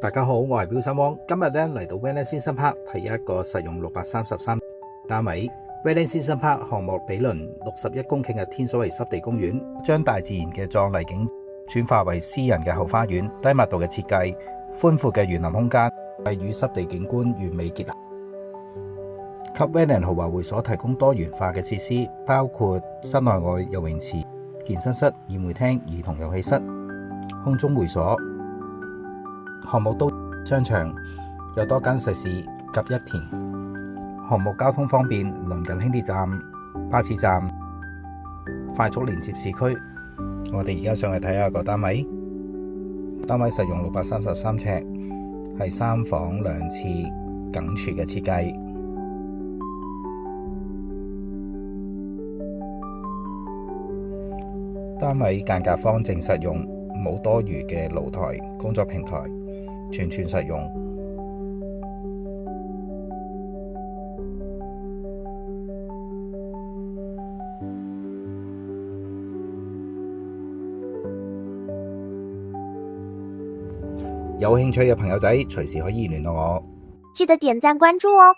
大家好，我係表心汪。今日嚟到 Wetland Season Park 睇一個實用633單位。Wetland Season Park 項目毗鄰61公頃嘅天水圍濕地公園，將大自然嘅壯麗景轉化為私人嘅後花園，低密度嘅設計，寬闊嘅園林空間，係與濕地景觀完美結合。給 Wetland 豪華會所提供多元化嘅設施，包括室內外游泳池、健身室、宴會廳、兒童遊戲室、空中會所。項目都商場，有多間食肆及一田。項目交通方便，鄰近輕鐵站、巴士站，快速連接市區。我哋而家上去睇下個單位。單位實用633尺，係3房2廁梗廚嘅設計。單位間隔方正實用，冇多餘嘅露台、工作平台，全實用。有興趣嘅朋友仔隨時可以聯絡我。記得點讚關注哦。